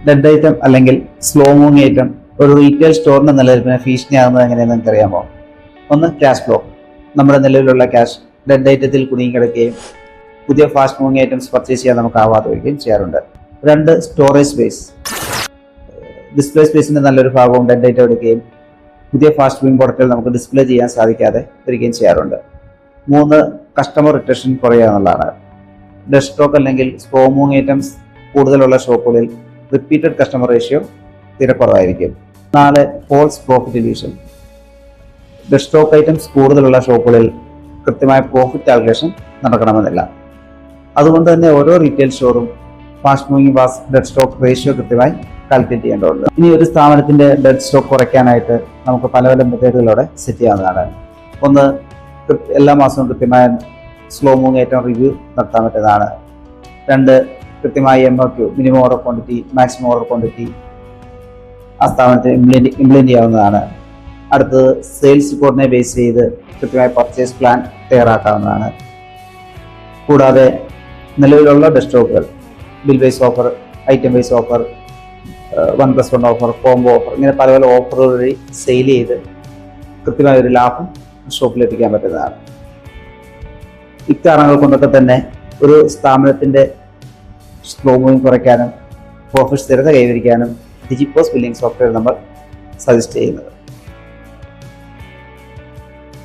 Dead item അല്ലെങ്കിൽ slow moving item ഒരു retail സ്റ്റോറിന്റെ നിലനിൽപ്പിന് ഭീഷണിയാകുന്നത് എങ്ങനെയെന്ന് നിങ്ങൾക്ക് അറിയാമോ? ഒന്ന്, ക്യാഷ് ഫ്ലോ. നമ്മുടെ നിലവിലുള്ള ക്യാഷ് ഡെഡ് ഐറ്റത്തിൽ കുടുങ്ങിക്കിടക്കുകയും പുതിയ ഫാസ്റ്റ് മൂവിങ് ഐറ്റംസ് പർച്ചേസ് ചെയ്യാൻ നമുക്ക് ആവാതെ വരികയും ചെയ്യാറുണ്ട്. രണ്ട്, സ്റ്റോറേജ് സ്പേസ്. ഡിസ്പ്ലേ സ്പേസിന്റെ നല്ലൊരു ഭാഗവും ഡെഡ് ഐറ്റം എടുക്കുകയും പുതിയ ഫാസ്റ്റ് മൂവിങ് പ്രൊഡക്റ്റുകൾ നമുക്ക് ഡിസ്പ്ലേ ചെയ്യാൻ സാധിക്കാതെ വരികയും ചെയ്യാറുണ്ട്. മൂന്ന്, കസ്റ്റമർ റിട്ടൻഷൻ കുറയുക എന്നുള്ളതാണ്. ഡെഡ് സ്റ്റോക്ക് അല്ലെങ്കിൽ സ്ലോ മൂവിങ് ഐറ്റംസ് കൂടുതലുള്ള ഷോപ്പുകളിൽ റിപ്പീറ്റഡ് കസ്റ്റമർ റേഷ്യോ തീരെ കുറവായിരിക്കും. നാല്, false profit illusion. Dead stock items കൂടുതലുള്ള ഷോപ്പുകളിൽ കൃത്യമായ പ്രോഫിറ്റ് കാൽക്കുലേഷൻ നടക്കണമെന്നില്ല. അതുകൊണ്ട് തന്നെ ഓരോ റീറ്റെയിൽ സ്റ്റോറും fast moving dead stock ratio കൃത്യമായി കാൽക്കുലേറ്റ് ചെയ്യേണ്ടതുണ്ട്. ഇനി ഒരു സ്ഥാപനത്തിന്റെ ഡെഡ് സ്റ്റോക്ക് കുറയ്ക്കാനായിട്ട് നമുക്ക് പല പല മെത്തേഡുകളോടെ സെറ്റ് ചെയ്യാവുന്നതാണ്. ഒന്ന്, എല്ലാ മാസവും കൃത്യമായ സ്ലോ മൂവിങ് ഐറ്റം റിവ്യൂ നടത്താൻ പറ്റുന്നതാണ്. രണ്ട്, കൃത്യമായി MOQ, minimum order quantity, maximum order quantity ആ സ്ഥാപനത്തിന് ഇംപ്ലിമെന്റ് ചെയ്യാവുന്നതാണ്. അടുത്തത്, സെയിൽസ് റിപ്പോർട്ടിനെ ബേസ് ചെയ്ത് കൃത്യമായ പർച്ചേസ് പ്ലാൻ തയ്യാറാക്കാവുന്നതാണ്. കൂടാതെ നിലവിലുള്ള ഡെഡ് സ്റ്റോക്കുകൾ bill base offer, item base offer, 1+1 offer, combo offer, ഇങ്ങനെ പല പല ഓഫറുകൾ വഴി സെയിൽ ചെയ്ത് കൃത്യമായ ഒരു ലാഭം ഷോപ്പിലെത്തിക്കാൻ പറ്റുന്നതാണ്. ഇക്കാരണങ്ങൾ കൊണ്ടൊക്കെ തന്നെ ഒരു സ്ഥാപനത്തിന്റെ സ്ലോ മൂവിങ് കുറയ്ക്കാനും പ്രോഫിറ്റ് സ്ഥിരത കൈവരിക്കാനും ഡിജിപോസ് ബില്ലിംഗ് സോഫ്റ്റ്വെയർ നമ്മൾ സജസ്റ്റ് ചെയ്യുന്നത്.